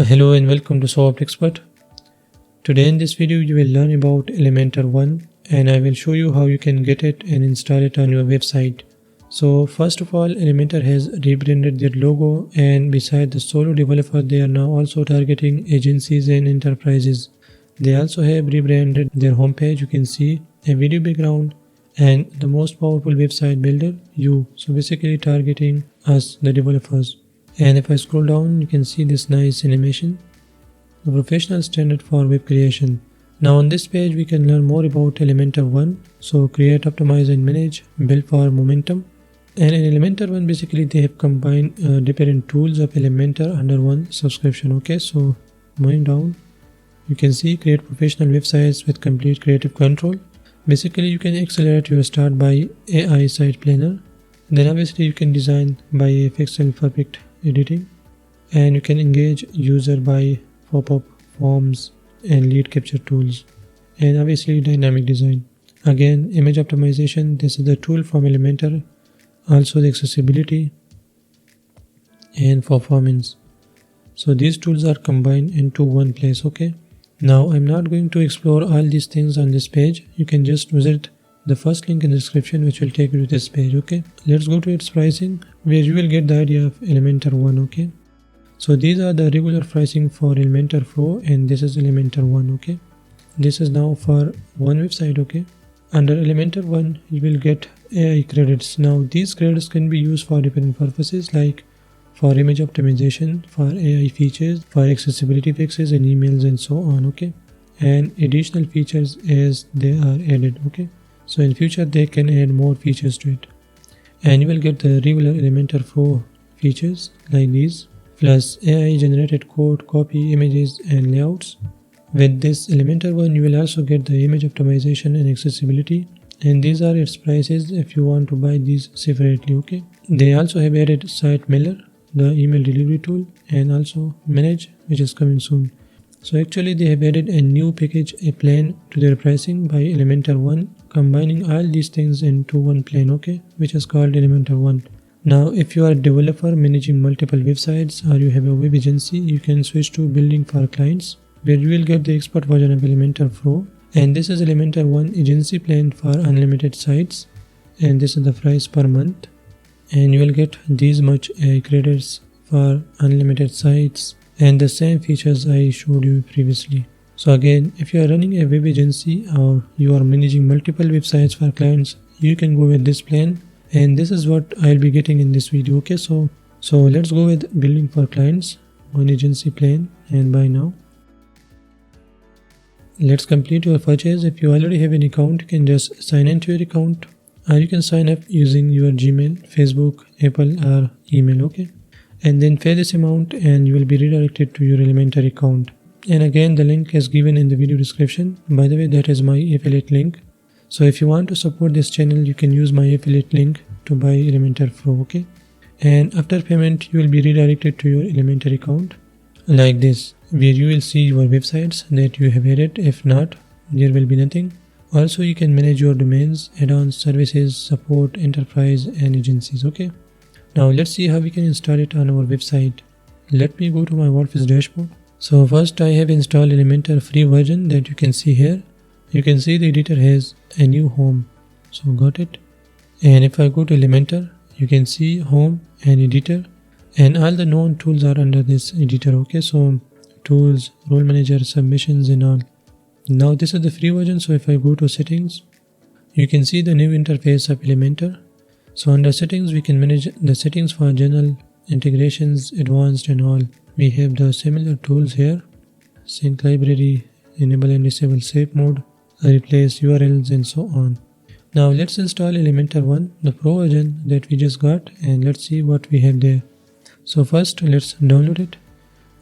Hello and welcome to softexpert. Today in this video you will learn about Elementor One and I will show you how you can get it and install it on your website. So first of all, Elementor has rebranded their logo, and beside the solo developer they are now also targeting agencies and enterprises. They also have rebranded their homepage. You can see a video background and the most powerful website builder, you. So basically targeting us, the developers. And if I scroll down, you can see this nice animation, the professional standard for web creation. Now on this page we can learn more about Elementor One. So create, optimize and manage, build for momentum. And in Elementor One basically they have combined different tools of Elementor under one subscription. Okay, so moving down, you can see create professional websites with complete creative control. Basically you can accelerate your start by AI site planner. Then obviously you can design by FXL perfect editing, and you can engage user by pop-up forms and lead capture tools, and obviously dynamic design. Again, image optimization, this is the tool from Elementor, also the accessibility and performance. So these tools are combined into one place. Okay, now I'm not going to explore all these things on this page. You can just visit the first link in the description which will take you to this page. Okay, let's go to its pricing, where you will get the idea of Elementor One. Okay, so these are the regular pricing for Elementor Pro, and this is Elementor One. Okay, this is now for one website. Okay, under Elementor One you will get AI credits. Now these credits can be used for different purposes, like for image optimization, for AI features, for accessibility fixes and emails and so on. Okay, and additional features as they are added. Okay, so in future they can add more features to it, and you will get the regular Elementor Pro features like these, plus AI generated code, copy, images and layouts. With this Elementor One you will also get the image optimization and accessibility, and these are its prices if you want to buy these separately. Okay, they also have added Site Mailer, the email delivery tool, and also Manage, which is coming soon. So actually they have added a new package, a plan to their pricing by Elementor One, combining all these things into one plan. Okay, which is called Elementor One. Now if you are a developer managing multiple websites, or you have a web agency, you can switch to building for clients, where you will get the expert version of Elementor Pro. And this is Elementor One agency plan for unlimited sites, and this is the price per month, and you will get these much credits for unlimited sites and the same features I showed you previously. So again, if you are running a web agency or you are managing multiple websites for clients, you can go with this plan, and this is what I'll be getting in this video. Okay, so let's go with building for clients, one agency plan, and buy now. Let's complete your purchase. If you already have an account, you can just sign into your account, or you can sign up using your Gmail, Facebook, Apple or email. Okay, and then pay this amount and you will be redirected to your Elementor account. And again, the link is given in the video description. By the way, that is my affiliate link. So if you want to support this channel, you can use my affiliate link to buy Elementor Pro. Okay, and after payment you will be redirected to your Elementor account like this, where you will see your websites that you have added. If not, there will be nothing. Also you can manage your domains, add-ons, services, support, enterprise and agencies. Okay, now let's see how we can install it on our website. Let me go to my WordPress dashboard. So first I have installed Elementor free version that you can see here. You can see the editor has a new home, so got it. And if I go to Elementor, you can see home and editor, and all the known tools are under this editor. Okay, so tools, role manager, submissions and all. Now this is the free version. So if I go to settings, you can see the new interface of Elementor. So under settings we can manage the settings for general, integrations, advanced and all. We have the similar tools here: sync library, enable and disable safe mode, replace URLs and so on. Now let's install Elementor One, the Pro version that we just got, and let's see what we have there. So first let's download it.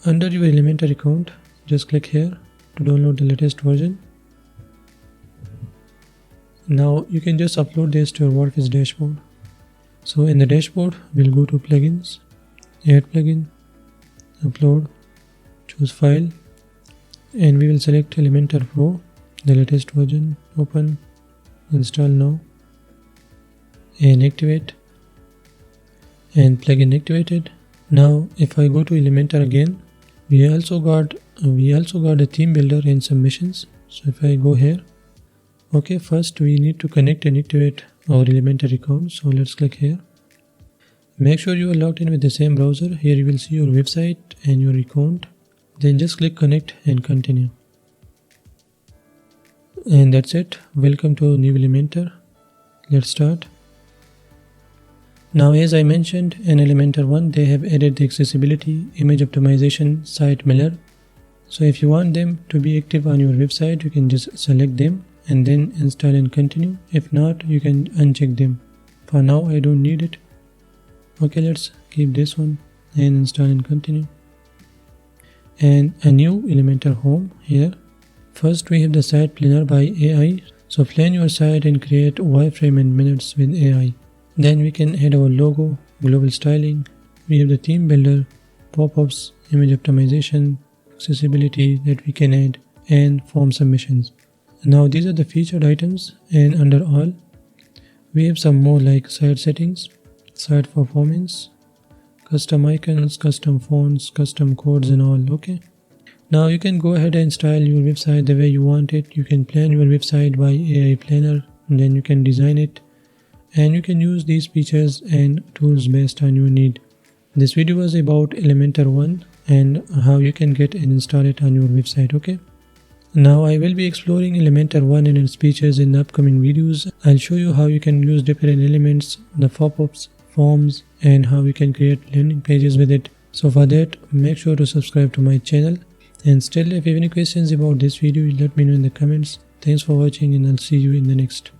Under your Elementor account, just click here to download the latest version. Now you can just upload this to your WordPress dashboard. So in the dashboard we'll go to plugins, add plugin, upload, choose file, and we will select Elementor Pro, the latest version, open, install now, and activate, and plugin activated. Now if I go to Elementor again, We also got a theme builder and submissions. So if I go here, okay, first we need to connect and activate our Elementor account. So let's click here. Make sure you are logged in with the same browser. Here you will see your website and your account. Then just click connect and continue. And that's it. Welcome to new Elementor. Let's start. Now, as I mentioned in Elementor One, they have added the accessibility, image optimization, site mirror. So if you want them to be active on your website, you can just select them and then install and continue. If not, you can uncheck them. For now, I don't need it. Okay, let's keep this one and install and continue. And a new Elementor home here. First, we have the site planner by AI. So plan your site and create wireframe in minutes with AI. Then we can add our logo, global styling. We have the theme builder, pop-ups, image optimization, accessibility that we can add, and form submissions. Now these are the featured items, and under all, we have some more like site settings, site performance, custom icons, custom fonts, custom codes and all. Okay. Now you can go ahead and style your website the way you want it. You can plan your website by AI planner, and then you can design it, and you can use these features and tools based on your need. This video was about Elementor One and how you can get and install it on your website. Okay. Now I will be exploring Elementor One and its features in the upcoming videos. I'll show you how you can use different elements, the pop-ups, forms, and how you can create landing pages with it. So for that, make sure to subscribe to my channel. And still, if you have any questions about this video, let me know in the comments. Thanks for watching, and I'll see you in the next.